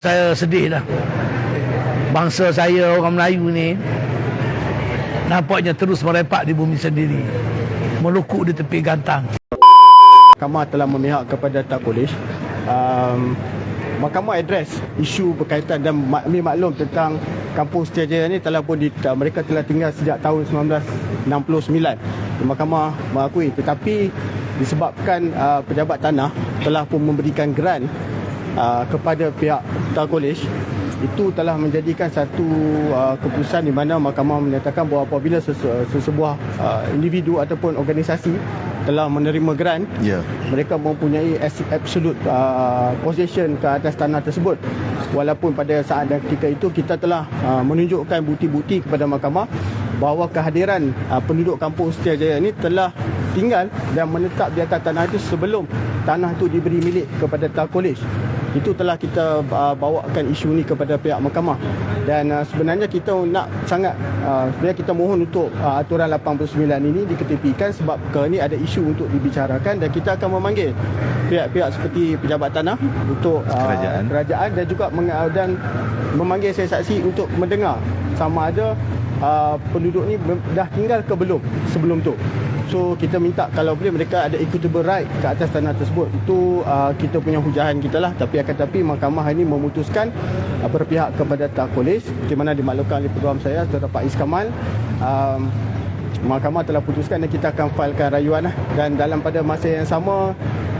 Saya sedih dah. Bangsa saya orang Melayu ni nampaknya terus merepak di bumi sendiri, melukuk di tepi gantang. Mahkamah telah memihak kepada Tak Kolej. Mahkamah adres isu berkaitan dan maklum tentang Kampung Setiajaya ni telah pun mereka telah tinggal sejak tahun 1969. Mahkamah mengakui, tetapi disebabkan pejabat tanah telah pun memberikan grant kepada pihak Tak Kolej, itu telah menjadikan satu keputusan di mana mahkamah menyatakan bahawa apabila sesebuah individu ataupun organisasi telah menerima grant, mereka mempunyai absolute possession ke atas tanah tersebut. Walaupun pada saat dan ketika itu kita telah menunjukkan bukti-bukti kepada mahkamah bahawa kehadiran penduduk Kampung Setiajaya ini telah tinggal dan menetap di atas tanah itu sebelum tanah itu diberi milik kepada Tak Kolej. Itu telah kita bawakan isu ni kepada pihak mahkamah. Dan sebenarnya kita nak sangat sebenarnya kita mohon untuk aturan 89 ini diketepikan sebab ini ada isu untuk dibicarakan, dan kita akan memanggil pihak-pihak seperti pejabat tanah untuk kerajaan dan juga dan memanggil saksi untuk mendengar sama ada penduduk ni dah tinggal ke belum sebelum tu. So kita minta kalau boleh mereka ada equitable right ke atas tanah tersebut. Itu kita punya hujahan kita lah. Tapi mahkamah ini memutuskan berpihak kepada Tak Kolej, di mana dimaklumkan oleh peguam saya Saudara Pak Iskamal. Mahkamah telah putuskan dan kita akan filekan rayuan lah. Dan dalam pada masa yang sama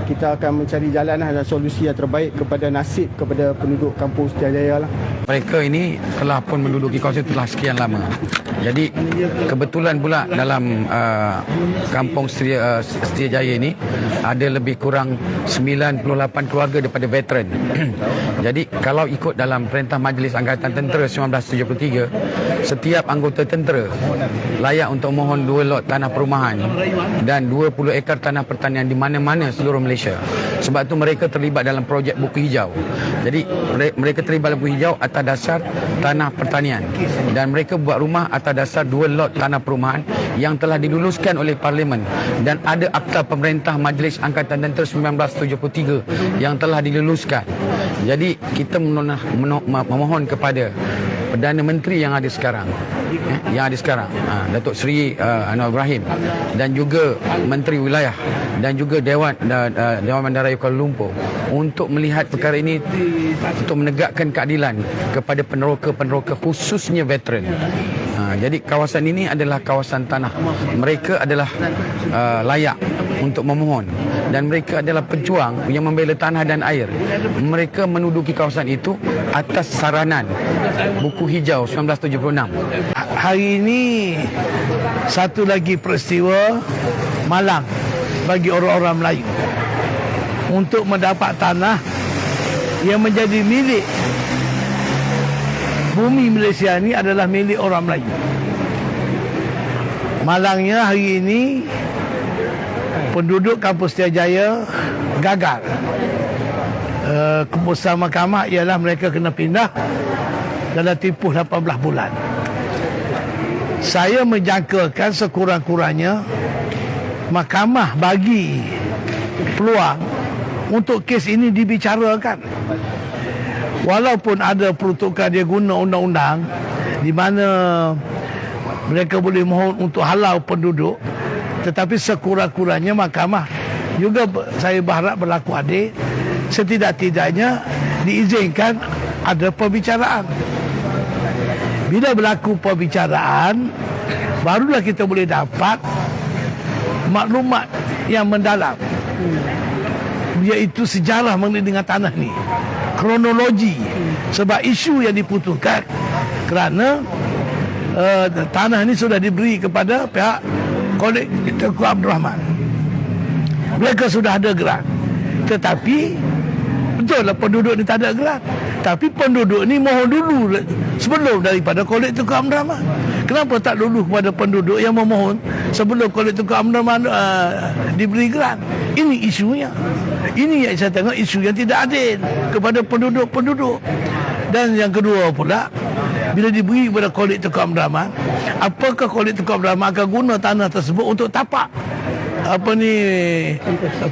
kita akan mencari jalan dan solusi yang terbaik kepada nasib kepada penduduk Kampung Setiajaya lah. Mereka ini telah pun menduduki kawasan telah sekian lama. Jadi kebetulan pula dalam Kampung Setiajaya ini ada lebih kurang 98 keluarga daripada veteran. Jadi kalau ikut dalam Perintah Majlis Angkatan Tentera 1973, setiap anggota tentera layak untuk mohon 2 lot tanah perumahan dan 20 ekar tanah pertanian di mana-mana seluruh Malaysia. Sebab tu mereka terlibat dalam projek buku hijau. Jadi mereka terlibat dalam buku hijau atas dasar tanah pertanian, dan mereka buat rumah atas dasar 2 lot tanah perumahan yang telah diluluskan oleh Parlimen, dan ada Akta Pemerintah Majlis Angkatan Tentera 1973 yang telah diluluskan. Jadi kita memohon kepada Perdana Menteri yang ada sekarang, Datuk Seri Anwar Ibrahim, dan juga Menteri Wilayah dan juga Dewan Bandaraya Kuala Lumpur untuk melihat perkara ini, untuk menegakkan keadilan kepada peneroka-peneroka khususnya veteran. Jadi kawasan ini adalah kawasan tanah. Mereka adalah layak untuk memohon, dan mereka adalah pejuang yang membela tanah dan air. Mereka menduduki kawasan itu atas saranan buku hijau 1976. Hari ini satu lagi peristiwa malang bagi orang-orang Melayu untuk mendapat tanah yang menjadi milik. Bumi Malaysia ini adalah milik orang Melayu. Malangnya hari ini penduduk Kampung Setiajaya gagal. Keputusan mahkamah ialah mereka kena pindah dalam tempoh 18 bulan. Saya menjangkakan sekurang-kurangnya mahkamah bagi peluang untuk kes ini dibicarakan. Walaupun ada peruntukan dia guna undang-undang di mana mereka boleh mohon untuk halau penduduk, tetapi sekurang-kurangnya mahkamah juga saya berharap berlaku adil. Setidak-tidaknya diizinkan ada perbicaraan. Bila berlaku perbicaraan, barulah kita boleh dapat maklumat yang mendalam, iaitu sejarah mengenai dengan tanah ni, kronologi. Sebab isu yang diputuskan kerana tanah ni sudah diberi kepada pihak Kolej Tengku Abdul Rahman. Mereka sudah ada gerak, tetapi betul lah penduduk ni tak ada gerak. Tapi penduduk ni mohon dulu sebelum daripada Kolej Tengku Abdul Rahman. Kenapa tak dulu kepada penduduk yang memohon sebelum Kolej Tengku Abdul Rahman diberi gerak? Ini isunya. Ini yang saya tengok isu yang tidak adil kepada penduduk-penduduk. Dan yang kedua pula, bila diberi kepada Kolej Tengku Abdul Rahman, apakah Kolej Tengku Abdul Rahman akan guna tanah tersebut untuk tapak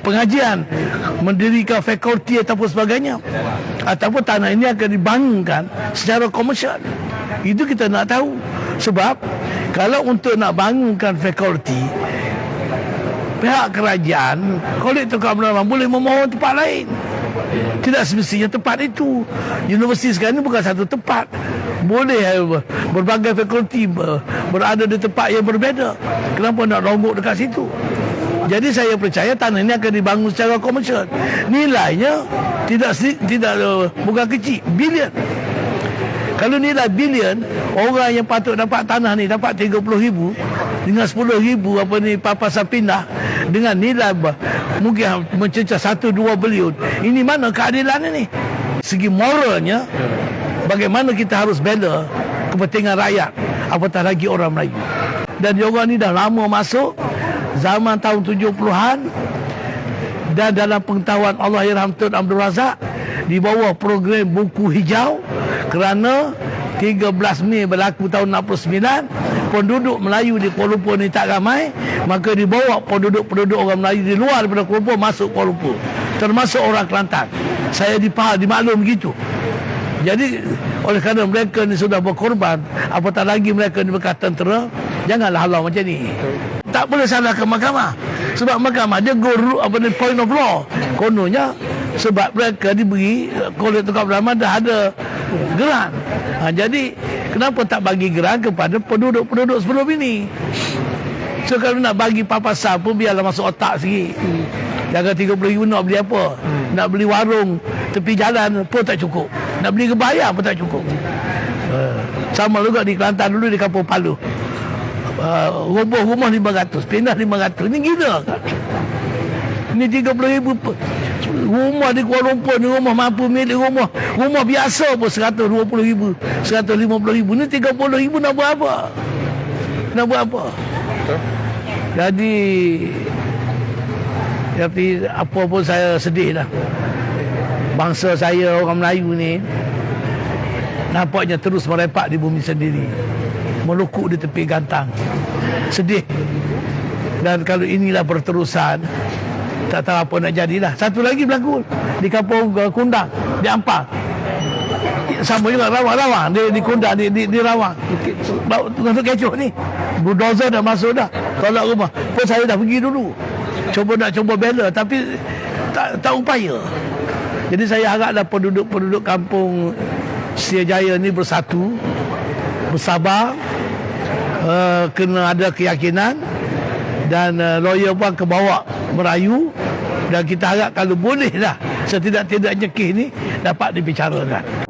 pengajian, mendirikan fakulti ataupun sebagainya, ataupun tanah ini akan dibangunkan secara komersial. Itu kita nak tahu. Sebab kalau untuk nak bangunkan fakulti, pihak kerajaan, kolektor keamanan boleh memohon tempat lain. Tidak semestinya tempat itu. Universiti sekarang ini bukan satu tempat. Boleh berbagai fakulti berada di tempat yang berbeza. Kenapa nak ronggok dekat situ? Jadi saya percaya tanah ini akan dibangun secara komersial. Nilainya bukan kecil, bilion. Kalau nilai bilion, orang yang patut dapat tanah ni dapat 30,000 dengan 10,000 papasan pindah dengan nilai mungkin mencecah 1-2 bilion. Ini mana keadilan ini? Segi moralnya, bagaimana kita harus bela kepentingan rakyat, apatah lagi orang Melayu. Dan orang ni dah lama masuk zaman tahun 70-an, dan dalam pengetahuan Allahyarham Tun Abdul Razak di bawah program buku hijau, kerana 13 Mei berlaku tahun 69, penduduk Melayu di Kuala Lumpur ni tak ramai, maka dibawa penduduk orang Melayu di luar daripada Kuala Lumpur masuk Kuala Lumpur, termasuk orang Kelantan. Saya dimaklum begitu. Jadi oleh kerana mereka ni sudah berkorban, apatah lagi mereka ni bekas tentera, janganlah halau macam ni. Tak boleh salahkan mahkamah, sebab mahkamah dia point of law. Kononnya sebab mereka diberi kolektor keamanan dah ada geran. Jadi kenapa tak bagi geran kepada penduduk-penduduk sebelum ini? So kalau nak bagi papasan pun biarlah masuk otak sikit. Jangan 30,000 nak beli apa? Nak beli warung tepi jalan pun tak cukup. Nak beli kebaya pun tak cukup. Sama juga di Kelantan dulu, di Kampung Palu. Roboh rumah 500, pindah 500. Ini gila kan? Ini 30,000 rumah di Kuala Lumpur ni, rumah mampu milik rumah biasa pun 120,000, 150,000. Ni 30,000 nak buat apa? Nak buat apa? Jadi apa pun saya sedih lah. Bangsa saya, orang Melayu ni, nampaknya terus merepak di bumi sendiri, melukuk di tepi gantang. Sedih. Dan kalau inilah berterusan, tak tahu apa nak jadilah. Satu lagi berlaku di Kampung Kundang, di Ampang. Sama juga Rawang di Kundang, di Rawang. Untuk kecoh ni, bulldozer dah masuk dah, tolak rumah. Pun saya dah pergi dulu, coba bela, tapi tak upaya. Jadi saya haraplah penduduk kampung Setia Jaya ni bersatu, bersabar, kena ada keyakinan, dan lawyer pun ke bawah merayu, dan kita harap kalau boleh lah setidak-tidaknya kes ni dapat dibicarakan.